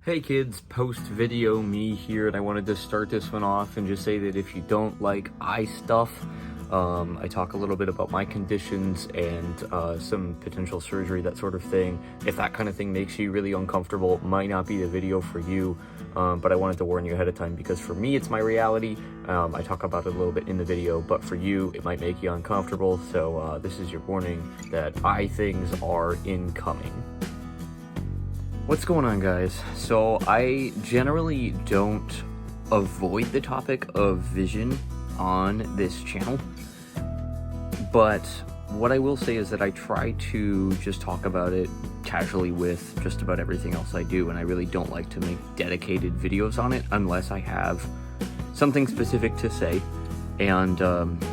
Hey kids, post-video me here, and I wanted to start this one off and just say that if you don't like eye stuff, I talk a little bit about my conditions and some potential surgery, that sort of thing. If that kind of thing makes you really uncomfortable, it might not be the video for you, but I wanted to warn you ahead of time because for me it's my reality. I talk about it a little bit in the video, but for you it might make you uncomfortable, so this is your warning that eye things are incoming. What's going on, guys? So I generally don't avoid the topic of vision on this channel, but what I will say is that I try to just talk about it casually with just about everything else I do, and I really don't like to make dedicated videos on it unless I have something specific to say. And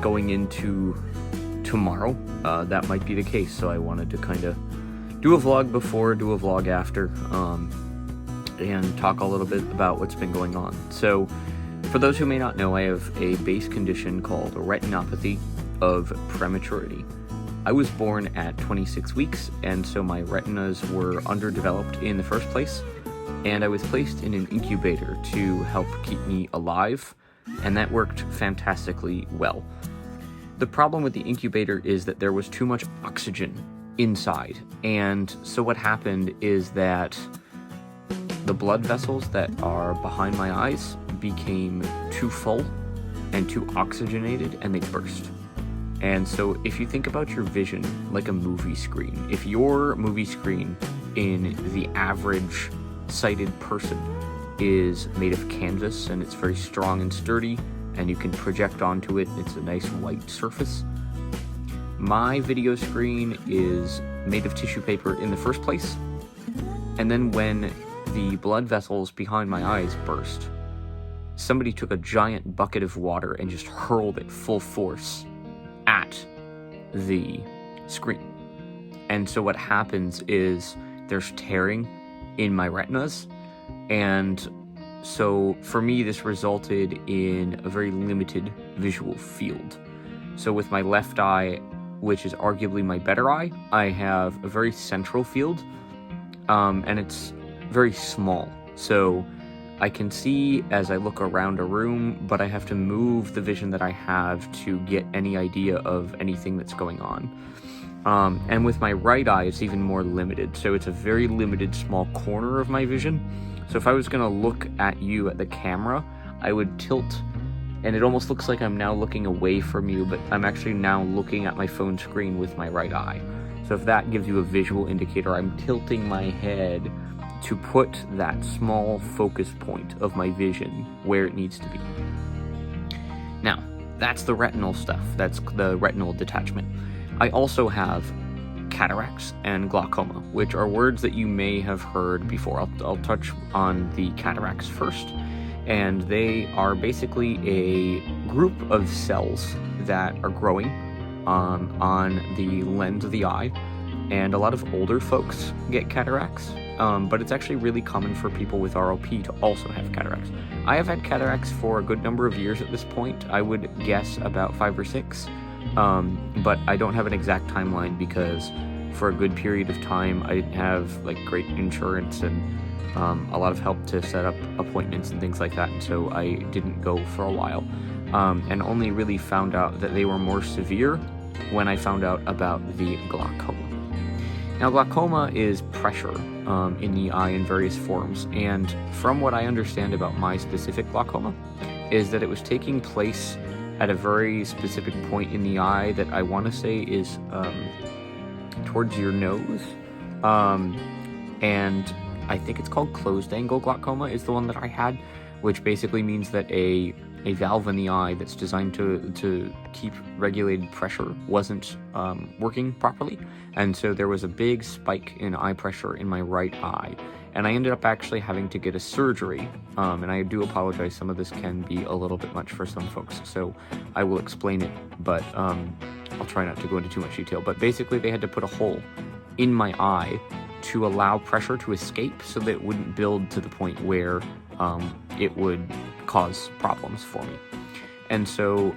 going into tomorrow, that might be the case, so I wanted to kind of do a vlog before, do a vlog after, and talk a little bit about what's been going on. So, for those who may not know, I have a base condition called retinopathy of prematurity. I was born at 26 weeks, and so my retinas were underdeveloped in the first place, and I was placed in an incubator to help keep me alive, and that worked fantastically well. The problem with the incubator is that there was too much oxygen inside, and so what happened is that the blood vessels that are behind my eyes became too full and too oxygenated, and they burst. And so if you think about your vision like a movie screen, if your movie screen in the average sighted person is made of canvas and it's very strong and sturdy and you can project onto it, it's a nice white surface. My video screen is made of tissue paper in the first place, and then when the blood vessels behind my eyes burst, somebody took a giant bucket of water and just hurled it full force at the screen. And so what happens is there's tearing in my retinas, and so for me this resulted in a very limited visual field. So with my left eye, which is arguably my better eye, I have a very central field, and it's very small. So I can see as I look around a room, but I have to move the vision that I have to get any idea of anything that's going on. And with my right eye, it's even more limited. So it's a very limited small corner of my vision. So if I was gonna look at you at the camera, I would tilt, and it almost looks like I'm now looking away from you, but I'm actually now looking at my phone screen with my right eye. So if that gives you a visual indicator, I'm tilting my head to put that small focus point of my vision where it needs to be. Now, that's the retinal stuff. That's the retinal detachment. I also have cataracts and glaucoma, which are words that you may have heard before. I'll touch on the cataracts first. And they are basically a group of cells that are growing on the lens of the eye, and a lot of older folks get cataracts, but it's actually really common for people with ROP to also have cataracts. I have had cataracts for a good number of years at this point. I would guess about 5 or 6, but I don't have an exact timeline because for a good period of time I didn't have like great insurance and a lot of help to set up appointments and things like that, and so I didn't go for a while, and only really found out that they were more severe when I found out about the glaucoma. Now, glaucoma is pressure in the eye in various forms, and from what I understand about my specific glaucoma is that it was taking place at a very specific point in the eye that I want to say is towards your nose, and I think it's called closed angle glaucoma is the one that I had, which basically means that a valve in the eye that's designed to keep regulated pressure wasn't working properly, and so there was a big spike in eye pressure in my right eye, and I ended up actually having to get a surgery, and I do apologize, some of this can be a little bit much for some folks, so I will explain it, but I'll try not to go into too much detail. But basically they had to put a hole in my eye to allow pressure to escape so that it wouldn't build to the point where it would cause problems for me. And so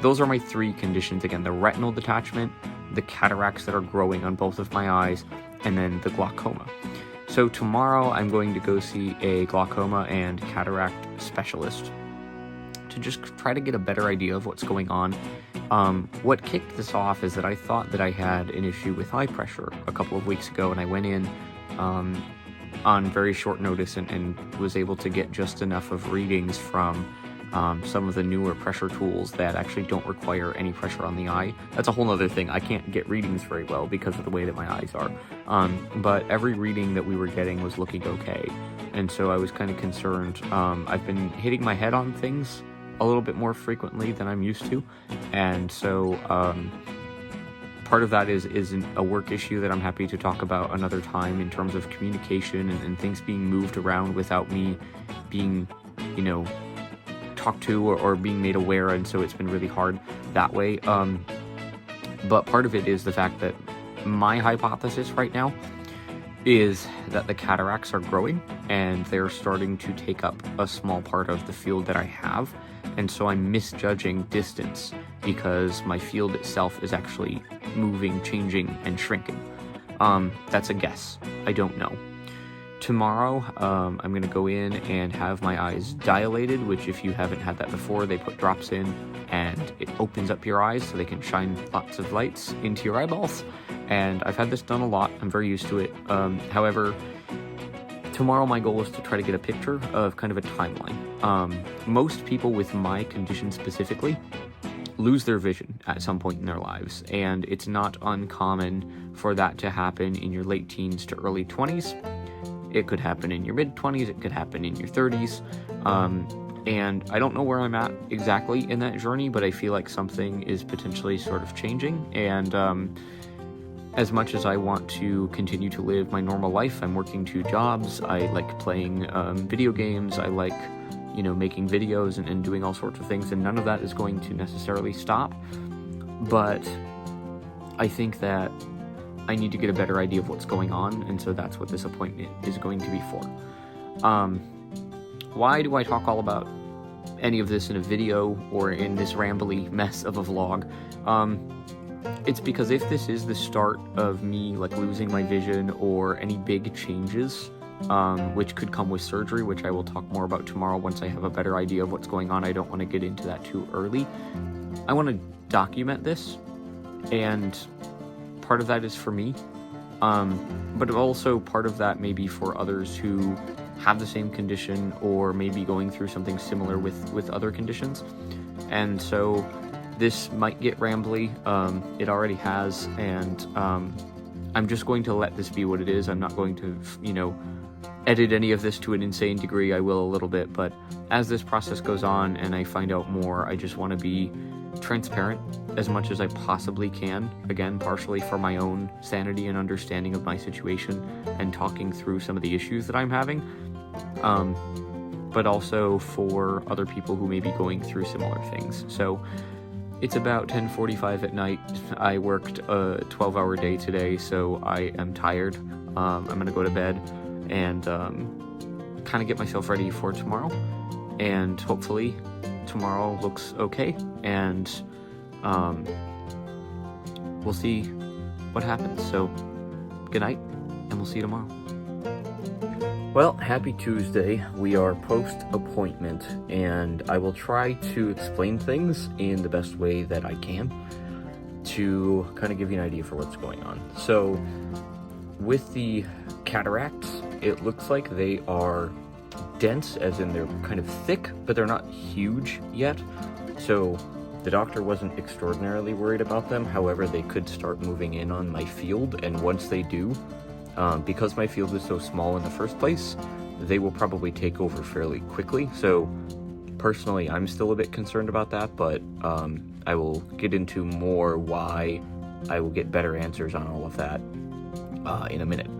those are my 3 conditions again: the retinal detachment, the cataracts that are growing on both of my eyes, and then the glaucoma. So tomorrow I'm going to go see a glaucoma and cataract specialist to just try to get a better idea of what's going on. What kicked this off is that I thought that I had an issue with eye pressure a couple of weeks ago, and I went in on very short notice and was able to get just enough of readings from some of the newer pressure tools that actually don't require any pressure on the eye. That's a whole other thing. I can't get readings very well because of the way that my eyes are. But every reading that we were getting was looking okay. And so I was kind of concerned. I've been hitting my head on things a little bit more frequently than I'm used to. And so part of that is a work issue that I'm happy to talk about another time in terms of communication and things being moved around without me being, talked to or being made aware, and so it's been really hard that way. But part of it is the fact that my hypothesis right now is that the cataracts are growing and they're starting to take up a small part of the field that I have, and so I'm misjudging distance because my field itself is actually moving, changing, and shrinking. That's a guess. I don't know. Tomorrow, I'm going to go in and have my eyes dilated, which if you haven't had that before, they put drops in and it opens up your eyes so they can shine lots of lights into your eyeballs. And I've had this done a lot. I'm very used to it. However, tomorrow my goal is to try to get a picture of kind of a timeline. Most people with my condition specifically lose their vision at some point in their lives, and it's not uncommon for that to happen in your late teens to early 20s. It could happen in your mid-20s, it could happen in your 30s, and I don't know where I'm at exactly in that journey, but I feel like something is potentially sort of changing, and as much as I want to continue to live my normal life, I'm working 2 jobs, I like playing video games, I like, making videos and doing all sorts of things, and none of that is going to necessarily stop, but I think that I need to get a better idea of what's going on, and so that's what this appointment is going to be for. Why do I talk all about any of this in a video or in this rambly mess of a vlog? It's because if this is the start of me losing my vision or any big changes, which could come with surgery, which I will talk more about tomorrow once I have a better idea of what's going on. I don't want to get into that too early. I want to document this, and part of that is for me, but also part of that may be for others who have the same condition or maybe going through something similar with other conditions. And so this might get rambly. It already has, and I'm just going to let this be what it is. I'm not going to, edit any of this to an insane degree. I will a little bit, but as this process goes on and I find out more, I just want to be transparent as much as I possibly can, again, partially for my own sanity and understanding of my situation and talking through some of the issues that I'm having, but also for other people who may be going through similar things. So it's about 10:45 at night. I worked a 12-hour day today, so I am tired. I'm gonna go to bed and kind of get myself ready for tomorrow, and hopefully tomorrow looks okay, and we'll see what happens. So good night, and we'll see you tomorrow. Well, happy Tuesday. We are post-appointment, and I will try to explain things in the best way that I can to kind of give you an idea for what's going on. So with the cataracts, it looks like they are dense, as in they're kind of thick, but they're not huge yet. So the doctor wasn't extraordinarily worried about them. However, they could start moving in on my field, and once they do, because my field is so small in the first place, they will probably take over fairly quickly. So personally, I'm still a bit concerned about that, but I will get into more why I will get better answers on all of that in a minute.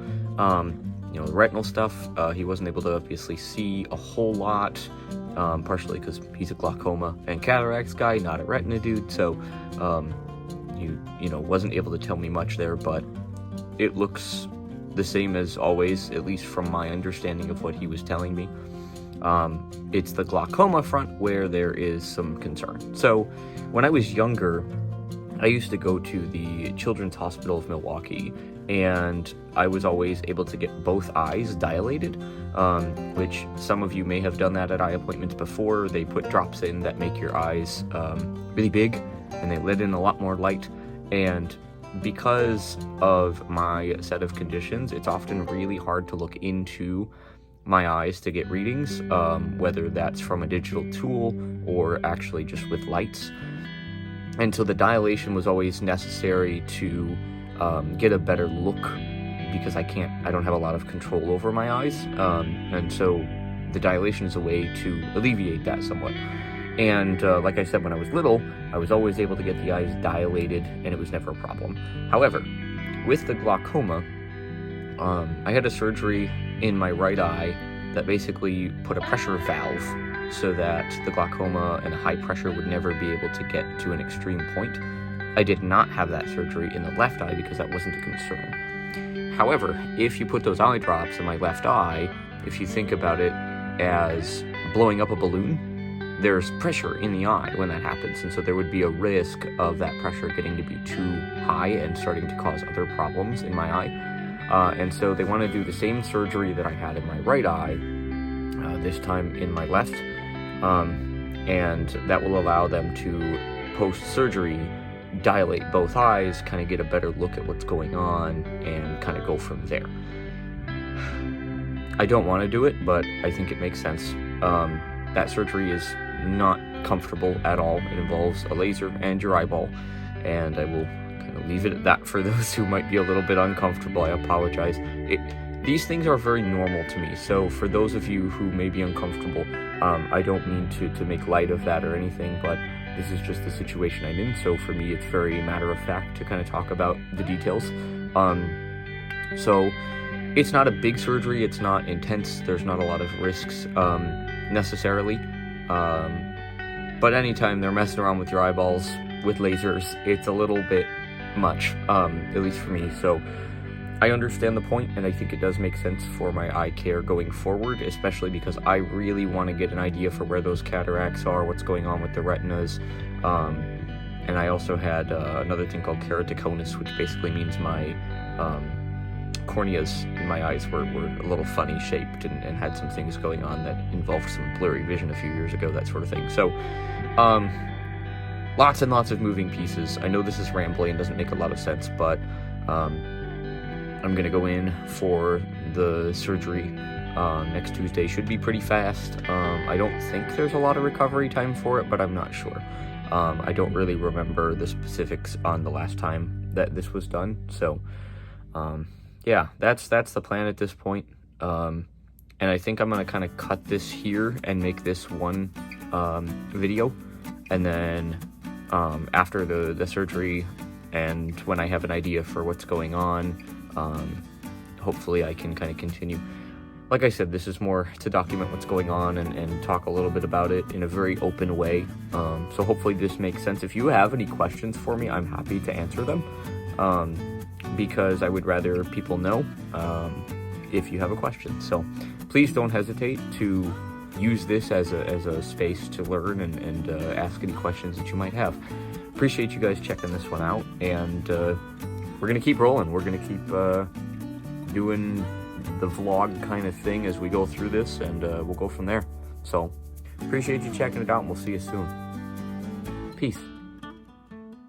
The retinal stuff, he wasn't able to obviously see a whole lot, partially because he's a glaucoma and cataracts guy, not a retina dude, so he wasn't able to tell me much there, but it looks the same as always, at least from my understanding of what he was telling me. It's the glaucoma front where there is some concern. So when I was younger, I used to go to the Children's Hospital of Milwaukee, and I was always able to get both eyes dilated, which some of you may have done that at eye appointments before. They put drops in that make your eyes really big, and they let in a lot more light. And because of my set of conditions, it's often really hard to look into my eyes to get readings, whether that's from a digital tool or actually just with lights. And so the dilation was always necessary to get a better look, because I don't have a lot of control over my eyes. And so the dilation is a way to alleviate that somewhat. And like I said, when I was little, I was always able to get the eyes dilated, and it was never a problem. However, with the glaucoma, I had a surgery in my right eye that basically put a pressure valve so that the glaucoma and high pressure would never be able to get to an extreme point. I did not have that surgery in the left eye because that wasn't a concern. However, if you put those eye drops in my left eye, if you think about it as blowing up a balloon, there's pressure in the eye when that happens, and so there would be a risk of that pressure getting to be too high and starting to cause other problems in my eye. And so they want to do the same surgery that I had in my right eye, this time in my left, and that will allow them to, post-surgery, dilate both eyes, kind of get a better look at what's going on, and kind of go from there. I don't want to do it, but I think it makes sense. That surgery is not comfortable at all. It involves a laser and your eyeball, and I will kind of leave it at that for those who might be a little bit uncomfortable. I apologize. These things are very normal to me, so for those of you who may be uncomfortable, I don't mean to make light of that or anything, but this is just the situation I'm in, so for me it's very matter of fact to kind of talk about the details. So it's not a big surgery, it's not intense, there's not a lot of risks necessarily, but anytime they're messing around with your eyeballs with lasers, it's a little bit much, at least for me. So I understand the point, and I think it does make sense for my eye care going forward, especially because I really want to get an idea for where those cataracts are, what's going on with the retinas, and I also had another thing called keratoconus, which basically means my corneas in my eyes were a little funny shaped and had some things going on that involved some blurry vision a few years ago, that sort of thing. So lots and lots of moving pieces. I know this is rambling and doesn't make a lot of sense, but I'm gonna go in for the surgery next Tuesday. Should be pretty fast. I don't think there's a lot of recovery time for it, but I'm not sure. I don't really remember the specifics on the last time that this was done, so yeah, that's the plan at this point. And I think I'm gonna kind of cut this here and make this one video, and then after the surgery, and when I have an idea for what's going on, hopefully I can kind of continue. Like I said, this is more to document what's going on and talk a little bit about it in a very open way. So hopefully this makes sense. If you have any questions for me, I'm happy to answer them, because I would rather people know if you have a question. So please don't hesitate to use this as a space to learn and ask any questions that you might have. Appreciate you guys checking this one out, and we're gonna keep rolling. We're gonna keep doing the vlog kind of thing as we go through this, and we'll go from there. So appreciate you checking it out, and we'll see you soon. Peace.